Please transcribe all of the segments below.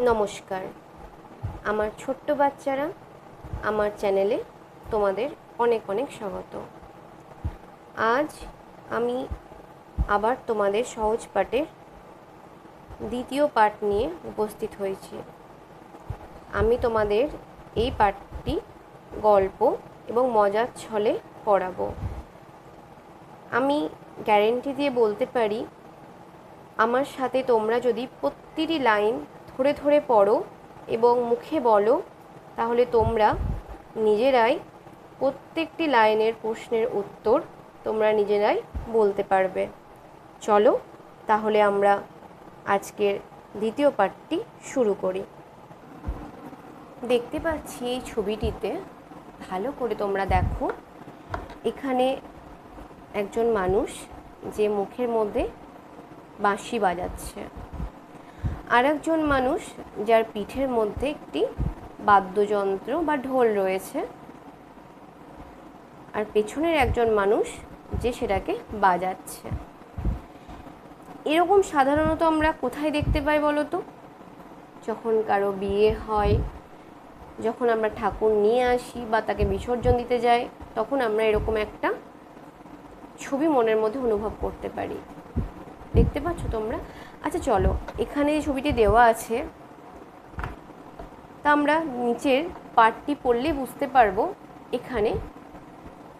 নমস্কার। আমার ছোট্ট বাচ্চারা, আমার চ্যানেলে তোমাদের অনেক অনেক স্বাগত। আজ আমি আবার তোমাদের সহজ পাঠের দ্বিতীয় পাঠ নিয়ে উপস্থিত হয়েছি। আমি তোমাদের এই পাঠটি গল্প এবং মজার ছলে পড়াবো। আমি গ্যারেন্টি দিয়ে বলতে পারি, আমার সাথে তোমরা যদি প্রতিটি লাইন ধরে ধরে পড়ো এবং মুখে বলো, তাহলে তোমরা নিজেরাই প্রত্যেকটি লাইনের প্রশ্নের উত্তর তোমরা নিজেরাই বলতে পারবে। চলো তাহলে আমরা আজকের দ্বিতীয় পাঠটি শুরু করি। দেখতে পাচ্ছি এই ছবিটিতে, ভালো করে তোমরা দেখো, এখানে একজন মানুষ যে মুখের মধ্যে বাঁশি বাজাচ্ছে, আর একজন মানুষ যার পিঠের মধ্যে একটি বাদ্যযন্ত্র বা ঢোল রয়েছে, আর পেছনের একজন মানুষ যে সেটাকে বাজাচ্ছে। এরকম সাধারণত আমরা কোথায় দেখতে পাই বলো তো? যখন কারো বিয়ে হয়, যখন আমরা ঠাকুর নিয়ে আসি বা তাকে বিসর্জন দিতে যাই, তখন আমরা এরকম একটা ছবি মনের মধ্যে অনুভব করতে পারি। দেখতে পাচ্ছ তোমরা? আচ্ছা চলো, এখানে যে ছবিটি দেওয়া আছে তা আমরা নিচের পাঠটি পড়লে বুঝতে পারবো এখানে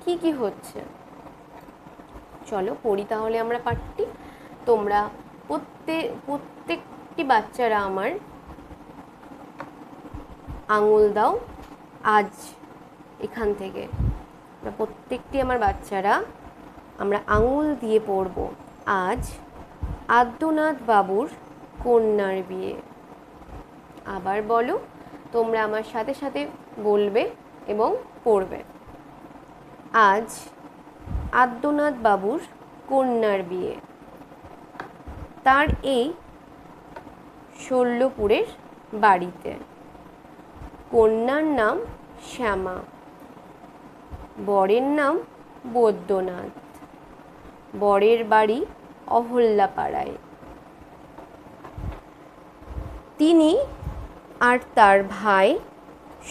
কি কি হচ্ছে। চলো পড়ি তাহলে আমরা পাঠটি। তোমরা প্রত্যেকটি বাচ্চারা আমার আঙুল দাও। আজ এখান থেকে প্রত্যেকটি আমার বাচ্চারা আমরা আঙুল দিয়ে পড়ব। আজ আদ্যনাথ বাবুর কন্যার বিয়ে। আবার বলো, তোমরা আমার সাথে সাথে বলবে এবং পড়বে। আজ আদ্যনাথ বাবুর কন্যার বিয়ে। তার এই শল্যপুরের বাড়িতে। কন্যার নাম শ্যামা, বরের নাম বৈদ্যনাথ। বরের বাড়ি অহল্যাপাড়ায়। তিনি আর তার ভাই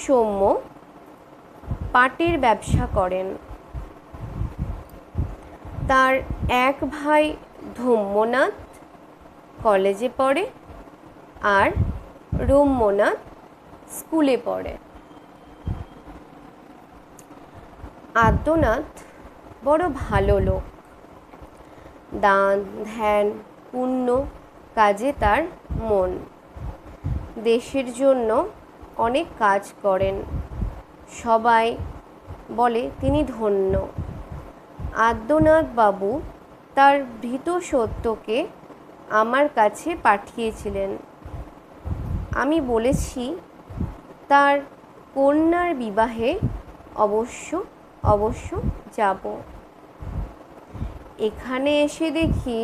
সৌম্য পাটের ব্যবসা করেন। তার এক ভাই ধম্যনাথ কলেজে পড়ে আর রম্যনাথ স্কুলে পড়ে। আদ্যনাথ বড় ভালো লোক। দান ধ্যান পুণ্য কাজে তার মন। দেশের জন্য অনেক কাজ করেন। সবাই বলে তিনি ধন্য। আদ্যনাথ বাবু তার ভীত সত্যকে আমার কাছে পাঠিয়েছিলেন। আমি বলেছি তার কন্যার বিবাহে অবশ্য যাব। এখানে এসে দেখি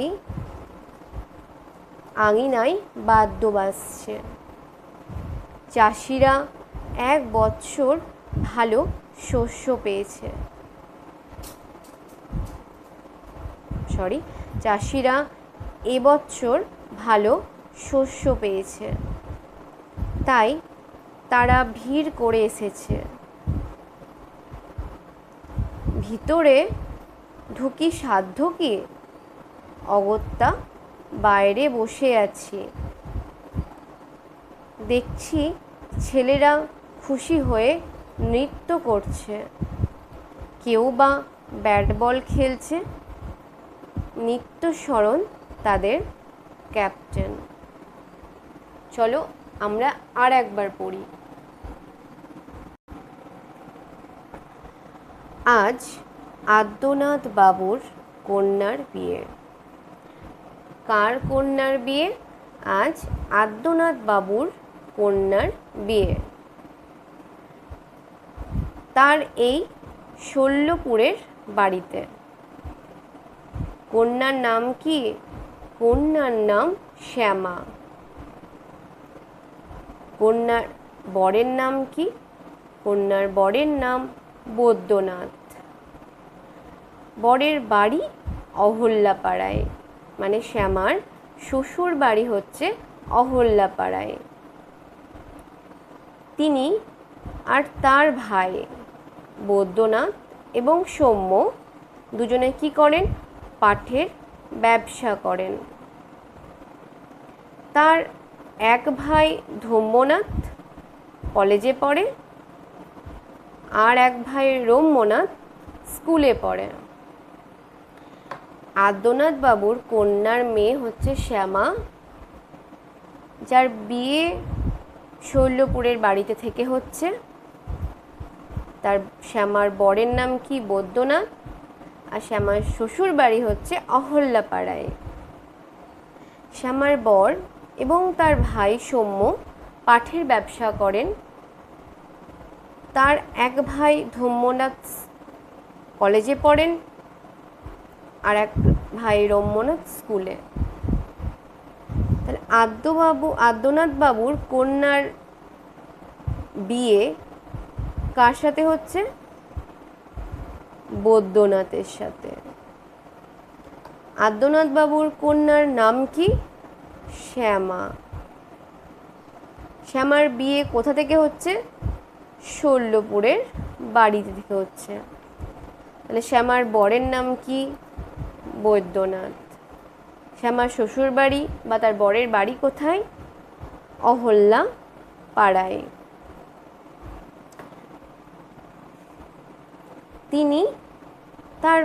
আঙিনায় বাদ্য বাজছে। চাষিরা এক বৎসর ভালো শস্য পেয়েছে। চাষিরা এবছর ভালো শস্য পেয়েছে, তাই তারা ভিড় করে এসেছে। ভিতরে ঢুকি সাধ্য কি? অগত্যা বাইরে বসে আছি। দেখছি ছেলেরা খুশি হয়ে নৃত্য করছে, কেউ বা ব্যাট বল খেলছে। নিত্যস্মরণ তাদের ক্যাপ্টেন। চলো আমরা আর একবার পড়ি। আজ আদ্যনাথ বাবুর কন্যার বিয়ে। কার কন্যার বিয়ে? আজ আদ্যনাথ বাবুর কন্যার বিয়ে। তার এই শল্যপুরের বাড়িতে। কন্যার নাম কি? কন্যার নাম শ্যামা। কন্যার বরের নাম কি? কন্যার বরের নাম বৈদ্যনাথ। বরের বাড়ি অহল্যাপাড়ায়, মানে শ্যামার শ্বশুর বাড়ি হচ্ছে অহল্যাপাড়ায়। তিনি আর তার ভাই বৈদ্যনাথ এবং সৌম্য দুজনে কি করেন? পাঠের ব্যবসা করেন। তার এক ভাই ধম্মনাথ কলেজে পড়ে, আর এক ভাই রম্যনাথ স্কুলে পড়ে। আদ্যনাথ বাবুর কন্যার মেয়ে হচ্ছে শ্যামা, যার বিয়ে শৈলপুরের বাড়িতে থেকে হচ্ছে। তার শ্যামার বরের নাম কি? বৈদ্যনাথ। আর শ্যামার শ্বশুর বাড়ি হচ্ছে অহল্যাপাড়ায়। শ্যামার বর এবং তার ভাই সৌম্য পাঠের ব্যবসা করেন। তার এক ভাই ধম্মনাথ কলেজে পড়েন, আর এক ভাই রম্যনাথ স্কুলে। তাহলে আদ্যনাথ বাবুর কন্যার বিয়ে কার সাথে হচ্ছে? বৈদ্যনাথের সাথে। আদ্যনাথ বাবুর কন্যার নাম কি? শ্যামা। শ্যামার বিয়ে কোথা থেকে হচ্ছে? শৈলপুরের বাড়িতে থেকে হচ্ছে। তাহলে শ্যামার বরের নাম কি? বৈদ্যনাথ। শ্যামার শ্বশুর বাড়ি বা তার বরের বাড়ি কোথায়? অহল্যা পাড়ায়। তিনি তার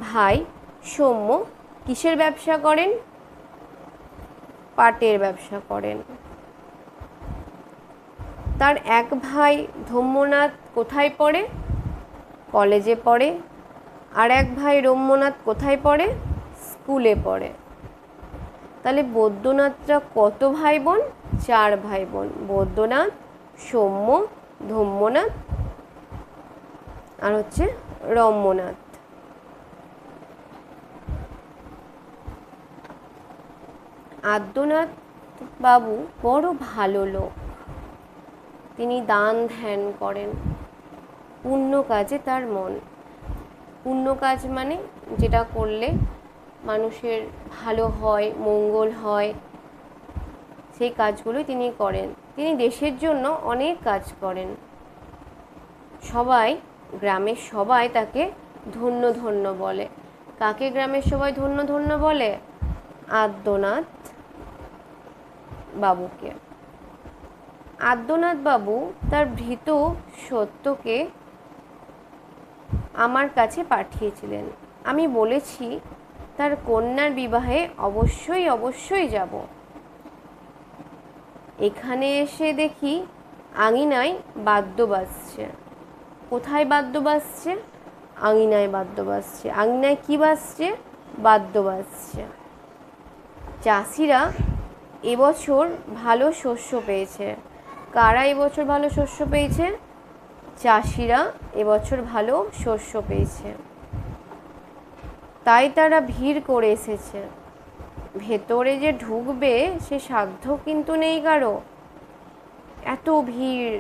ভাই সৌম্য কিসের ব্যবসা করেন? পাটের ব্যবসা করেন। তার এক ভাই ধম্মনাথ কোথায় পড়ে? কলেজে পড়ে। আর এক ভাই রম্যনাথ কোথায় পড়ে? স্কুলে পড়ে। তাহলে বৈদ্যনাথরা কত ভাই বোন? 4 ভাই বোন। বৈদ্যনাথ, সৌম্য, ধম্মনাথ আর হচ্ছে রম্যনাথ। আদ্যনাথ বাবু বড় ভালো লোক। তিনি দান ধ্যান করেন, পুণ্য কাজে তার মন। পুণ্য কাজ মানে যেটা করলে মানুষের ভালো হয়, মঙ্গল হয়, সেই কাজগুলোই তিনি করেন। তিনি দেশের জন্য অনেক কাজ করেন। সবাই, গ্রামের সবাই তাকে ধন্য ধন্য বলে। কাকে গ্রামের সবাই ধন্য ধন্য বলে? আদ্যনাথ বাবুকে। আদ্যনাথ বাবু তার ভৃত্য সত্যকে আমার কাছে পাঠিয়েছিলেন। আমি বলেছি তার কন্যার বিবাহে অবশ্যই যাব। এখানে এসে দেখি আঙিনায় বাদ্য বাজছে। কোথায় বাদ্য বাজছে? আঙিনায় বাদ্য বাজছে। আঙিনায় কি বাজছে? বাদ্য বাজছে। চাষিরা এবছর ভালো শস্য পেয়েছে। কারা এবছর ভালো শস্য পেয়েছে? চাষিরা এবছর ভালো শস্য পেয়েছে, তাই তারা ভিড় করে এসেছে। ভেতরে যে ঢুকবে সে সাধ্য কিন্তু নেই কারো। এত ভিড়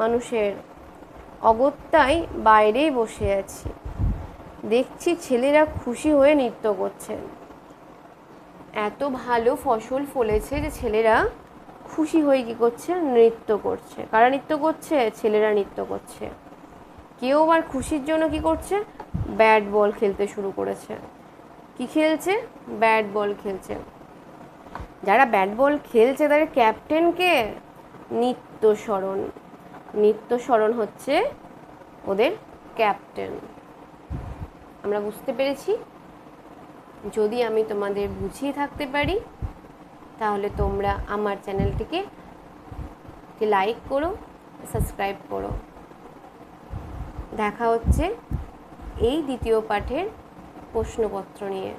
মানুষের, অগত্যায় বাইরেই বসে আছি। দেখছি ছেলেরা খুশি হয়ে নৃত্য করছে। এত ভালো ফসল ফলেছে যে ছেলেরা খুশি হয়ে কী করছে? নৃত্য করছে। কারা নৃত্য করছে? ছেলেরা নৃত্য করছে। কেউ আবার খুশির জন্য কি করছে? ব্যাট বল খেলতে শুরু করেছে। কি খেলছে? ব্যাট বল খেলছে। যারা ব্যাট বল খেলছে তাদের ক্যাপ্টেনকে নিত্যশরণ। নিত্যশরণ হচ্ছে ওদের ক্যাপ্টেন। আমরা বুঝতে পেরেছি? যদি আমি তোমাদের বুঝিয়ে থাকতে পারি তাহলে তোমরা আমার চ্যানেলটিকে লাইক করো, সাবস্ক্রাইব করো। দেখা হচ্ছে এই দ্বিতীয় পাঠের প্রশ্নপত্র নিয়ে।